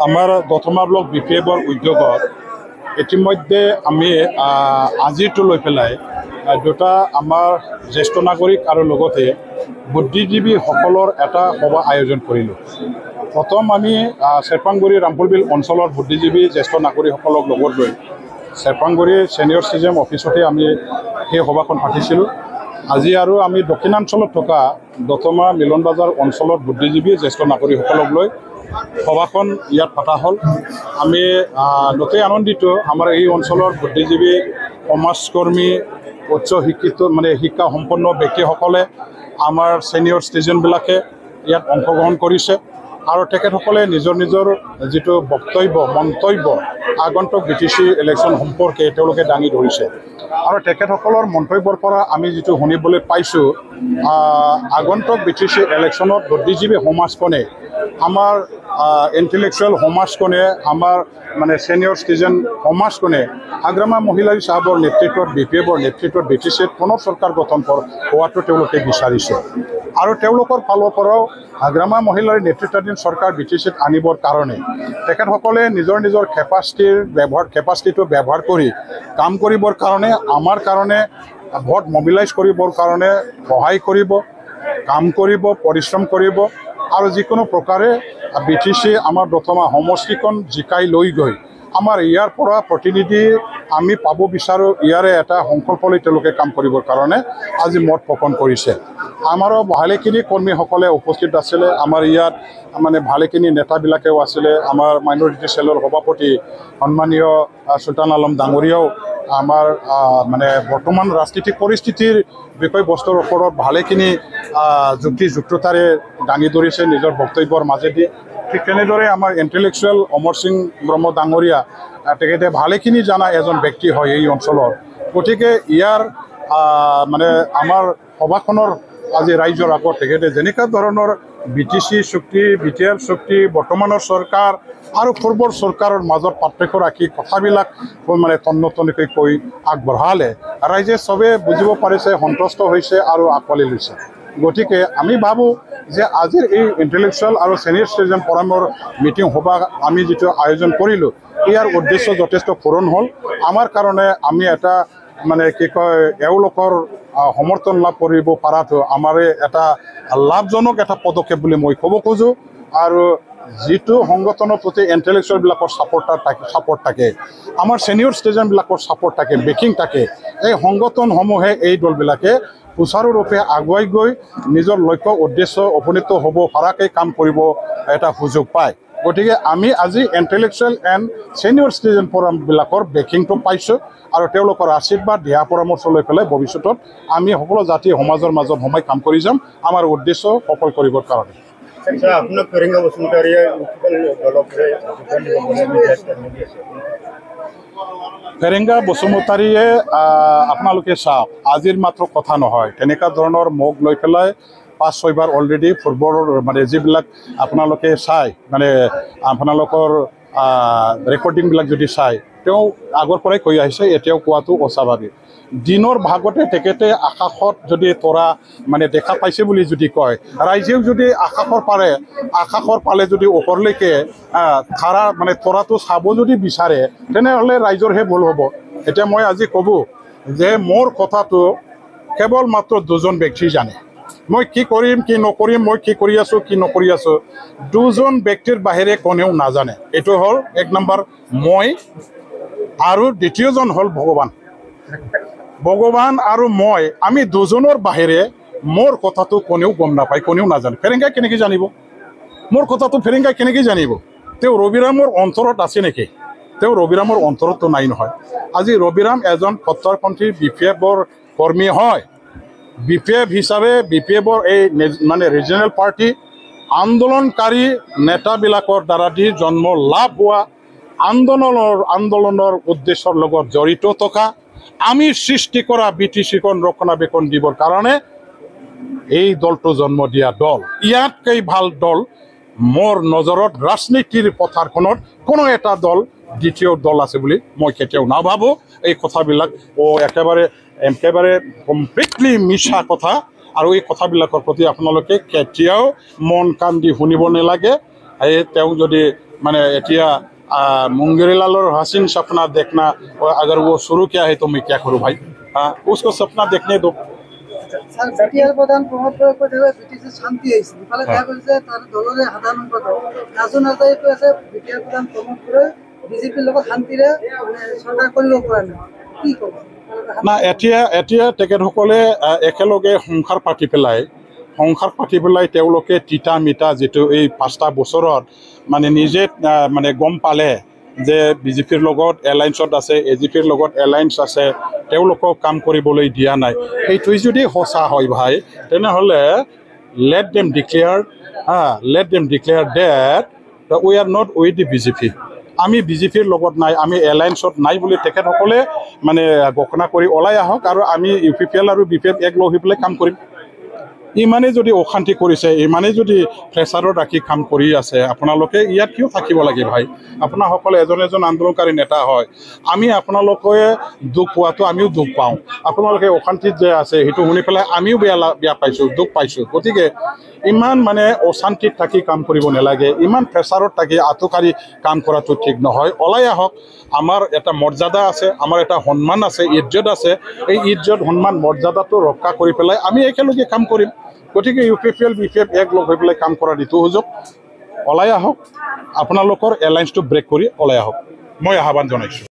আমাৰ দতমা ব্লক বিপিএফৰ উদ্যোগত ইতিমধ্যে আমি আজিটো লৈ পেলাই দুটা আমাৰ জ্যেষ্ঠ নাগৰিক আৰু লগতে বুদ্ধিজীৱীসকলৰ এটা সভা আয়োজন কৰিলোঁ। প্ৰথম আমি চেৰপাংগুৰি ৰামপুৰবিল অঞ্চলৰ বুদ্ধিজীৱী জ্যেষ্ঠ নাগৰিকসকলক লগত লৈ চেৰপাংগুৰি ছিনিয়ৰ চিটিজেন অফিচতে আমি সেই সভাখন পাতিছিলোঁ। আজি আৰু আমি দক্ষিণাঞ্চলত থকা দতমা মিলন বজাৰ অঞ্চলত বুদ্ধিজীৱী জ্যেষ্ঠ নাগৰিকসকলক লৈ সভাখন ইয়াত পতা হ'ল। আমি নথৈ আনন্দিত আমাৰ এই অঞ্চলৰ বুদ্ধিজীৱী সমাজকৰ্মী উচ্চ শিক্ষিত শিক্ষা সম্পন্ন ব্যক্তিসকলে আমাৰ ছিনিয়ৰ চিটিজেনবিলাকে ইয়াত অংশগ্ৰহণ কৰিছে আৰু তেখেতসকলে নিজৰ নিজৰ যিটো মন্তব্য আগন্তুক BTC ইলেকশ্যন সম্পৰ্কে তেওঁলোকে দাঙি ধৰিছে আৰু তেখেতসকলৰ মন্তব্যৰ পৰা আমি যিটো শুনিবলৈ পাইছোঁ আগন্তুক BTC ইলেকশ্যনত বুদ্ধিজীৱী সমাজখনে আমাৰ ইণ্টেলেকচুৱেল সমাজখনে আমাৰ ছিনিয়ৰ চিটিজেন সমাজখনে হাগ্ৰামা মহিলাৰী সাহেবৰ নেতৃত্বত বিপিএফৰ নেতৃত্বত BTCত পুনৰ চৰকাৰ গঠন হোৱাটো তেওঁলোকে বিচাৰিছে আৰু তেওঁলোকৰ ফালৰ পৰাও হাগ্ৰামা মহিলাৰী নেতৃত্বাধীন চৰকাৰ BTCত আনিবৰ কাৰণে তেখেতসকলে নিজৰ নিজৰ কেপাচিটিটো ব্যৱহাৰ কৰি কাম কৰিবৰ কাৰণে আমাৰ কাৰণে ভোট মবিলাইজ কৰিবৰ কাৰণে সহায় কৰিব, কাম কৰিব, পৰিশ্ৰম কৰিব আৰু যিকোনো প্ৰকাৰে BTC আমাৰ দতমা সমষ্টিখন জিকাই লৈ গৈ আমাৰ ইয়াৰ পৰা প্ৰতিনিধি আমি পাব বিচাৰোঁ। ইয়াৰে এটা সংকল্প লৈ তেওঁলোকে কাম কৰিবৰ কাৰণে আজি মত পোষণ কৰিছে। আমাৰো ভালেখিনি কৰ্মীসকলে উপস্থিত আছিলে। আমাৰ ইয়াত ভালেখিনি নেতাবিলাকেও আছিলে। আমাৰ মাইনৰিটি চেলৰ সভাপতি সন্মানীয় চুলতান আলম ডাঙৰীয়াও আমাৰ বৰ্তমান ৰাজনৈতিক পৰিস্থিতিৰ বিষয়বস্তুৰ ওপৰত ভালেখিনি যুক্তিযুক্ততাৰে দাঙি ধৰিছে নিজৰ বক্তব্যৰ মাজেদি। ঠিক তেনেদৰে আমাৰ ইণ্টেলেকচুৱেল অমৰ সিং ব্ৰহ্ম ডাঙৰীয়া তেখেতে ভালেখিনি জানা এজন ব্যক্তি হয় এই অঞ্চলৰ। গতিকে ইয়াৰ আমাৰ সভাখনৰ আজি ৰাইজৰ আগত তেখেতে যেনেকুৱা ধৰণৰ BTC চুক্তি, BTR চুক্তি, বৰ্তমানৰ চৰকাৰ আৰু পূৰ্বৰ চৰকাৰৰ মাজত পাৰ্থক্য ৰাখি কথাবিলাক তন্নতন্নিকৈ কৈ আগবঢ়ালে ৰাইজে চবে বুজিব পাৰিছে, সন্তুষ্ট হৈছে আৰু আঁকোৱালি লৈছে। গতিকে আমি ভাবোঁ যে আজিৰ এই ইণ্টেলেকচুৱেল আৰু ছিনিয়ৰ চিটিজেন ফৰামৰ মিটিং সভা আমি যিটো আয়োজন কৰিলোঁ ইয়াৰ উদ্দেশ্য যথেষ্ট পূৰণ হ'ল। আমাৰ কাৰণে আমি এটা এওঁলোকৰ সমৰ্থন লাভ কৰিব পৰাটো আমাৰে এটা লাভজনক এটা পদক্ষেপ বুলি মই ক'ব খোজোঁ। আৰু যিটো সংগঠনৰ প্ৰতি ইণ্টেলেকচুৱেলবিলাকৰ ছাপোৰ্ট থাকে, আমাৰ ছিনিয়ৰ চিটিজেনবিলাকৰ ছাপোৰ্ট থাকে, বেকিং থাকে, এই সংগঠনসমূহে এই দলবিলাকে সুচাৰুৰূপে আগুৱাই গৈ নিজৰ লক্ষ্য উদ্দেশ্য উপনীত হ'ব পৰাকৈ কাম কৰিব এটা সুযোগ পায়। গতিকে আমি আজি ইণ্টেলেকচুৱেল এণ্ড ছিনিয়ৰ চিটিজেন ফৰামবিলাকৰ বেকিংটো পাইছোঁ আৰু তেওঁলোকৰ আশীৰ্বাদ দিহা পৰামৰ্শ লৈ পেলাই ভৱিষ্যতত আমি সকলো জাতি সমাজৰ মাজত সোমাই কাম কৰি যাম আমাৰ উদ্দেশ্য সফল কৰিবৰ কাৰণে। ফেৰেংগা বসুমতাৰীয়ে আপোনালোকে চাওক, আজিৰ মাত্ৰ কথা নহয়, তেনেকুৱা ধৰণৰ মোক লৈ পেলাই 5-6 বাৰ অলৰেডি ফুটবলৰ যিবিলাক আপোনালোকে চাই আপোনালোকৰ ৰেকৰ্ডিংবিলাক যদি চাই তেওঁ আগৰ পৰাই কৈ আহিছে, এতিয়াও কোৱাটো অস্বাভাৱিক। দিনৰ ভাগতে তেখেতে আকাশত যদি তৰা দেখা পাইছে বুলি যদি কয়, ৰাইজেও যদি আকাশৰ পালে যদি ওপৰলৈকে তৰাটো চাব যদি বিচাৰে তেনেহ'লে ৰাইজৰহে ভুল হ'ব। এতিয়া মই আজি ক'ব যে মোৰ কথাটো কেৱল মাত্ৰ দুজন ব্যক্তি জানে। মই কি কৰিম কি নকৰিম, মই কি কৰি আছোঁ কি নকৰি আছোঁ, দুজন ব্যক্তিৰ বাহিৰে কোনেও নাজানে। এইটো হ'ল 1 নম্বৰ মই আৰু দ্বিতীয়জন হ'ল ভগৱান আৰু মই। আমি দুজনৰ বাহিৰে মোৰ কথাটো কোনেও গম নাপায়, কোনেও নাজানে। ফেৰেংগাই কেনেকৈ জানিব মোৰ কথাটো? ফেৰেংগাই কেনেকৈ জানিব? তেওঁ ৰবিৰামৰ অন্তৰত আছে নেকি? তেওঁ ৰবিৰামৰ অন্তৰততো নাই নহয়। আজি ৰবিৰাম এজন কট্টৰপন্থী BPFৰ কৰ্মী হয়। BPF হিচাপে BPFৰ এই ৰিজনেল পাৰ্টি আন্দোলনকাৰী নেতাবিলাকৰ দ্বাৰা দি জন্ম লাভ হোৱা আন্দোলনৰ উদ্দেশ্যৰ লগত জড়িত থকা আমি সৃষ্টি কৰা BTCখন ৰক্ষণাবেক্ষণ দিবৰ কাৰণে এই দলটো জন্ম দিয়া দল। ইয়াতকৈ ভাল দল মোৰ নজৰত ৰাজনীতিৰ পথাৰখনত কোনো এটা দল দ্বিতীয় দল আছে বুলি মই কেতিয়াও নাভাবোঁ। এই কথাবিলাক একেবাৰে কমপ্লিটলি মিছা কথা আৰু এই কথাবিলাকৰ প্ৰতি আপোনালোকে কেতিয়াও মন কাণ দি শুনিব নালাগে। তেওঁ যদি মানে এতিয়া मुंगेरीलाल हसीन सपना देखना अगर वो शुरू किया है तो मैं क्या करूँ भाई उसको सपना देखने दो प्रधान प्रमोद शांति साधारण राजू नार्जारी प्रधान प्रमोद বিজেপিৰ লগত শান্তিৰে চৰকাৰ কৰিব পৰা নাই কি ক'ব না এতিয়া তেখেতসকলে একেলগে সংসাৰ পাতি পেলাই তেওঁলোকে তিতা মিতা যেটো এই 5টা বছৰত মানে নিজে মানে গম পালে যে বিজেপিৰ লগত এলায়েন্সত আছে এজিপিৰ লগত এলায়েন্স আছে তেওঁলোকক কাম কৰিবলৈ দিয়া নাই এইটো যদি সঁচা হয় ভাই তেনেহলে let them declare that we are not with the BJP আমি বিজেপিৰ লগত নাই আমি এলায়েন্সত নাই বুলি তেখেতসকলে মানে ঘোষণা কৰি ওলাই আহক আৰু আমি ইউপিপিএল আৰু বিপিএফ এক লগ হৈ পেলাই কাম কৰিম ইমানে যদি অশান্তি কৰিছে ইমানে যদি প্ৰেছাৰত ৰাখি কাম কৰি আছে আপোনালোকে ইয়াত কিয় থাকিব লাগে ভাই আপোনাসকলে এজন আন্দোলনকাৰী নেতা হয় আমি আপোনালোকে দুখ পোৱাটো আমিও দুখ পাওঁ আপোনালোকে অশান্তিত যে আছে সেইটো শুনি পেলাই আমিও বেয়া পাইছোঁ দুখ পাইছোঁ গতিকে ইমান মানে অশান্তিত থাকি কাম কৰিব নালাগে ইমান প্ৰেছাৰত থাকি আঁতুকাৰি কাম কৰাটো ঠিক নহয় ওলাই আহক আমাৰ এটা মৰ্যাদা আছে আমাৰ এটা সন্মান আছে ইজ্জত আছে এই ইজ্জত সন্মান মৰ্যাদাটো ৰক্ষা কৰি পেলাই আমি একেলগে কাম কৰিম গতিকে ইউপিপিএল বিপিএফ এক লগ হৈ পেলাই কাম কৰা দিটো সুযোগ ওলাই আহক আপোনালোকৰ এলায়েন্সটো ব্ৰেক কৰি ওলাই আহক মই আহ্বান জনাইছোঁ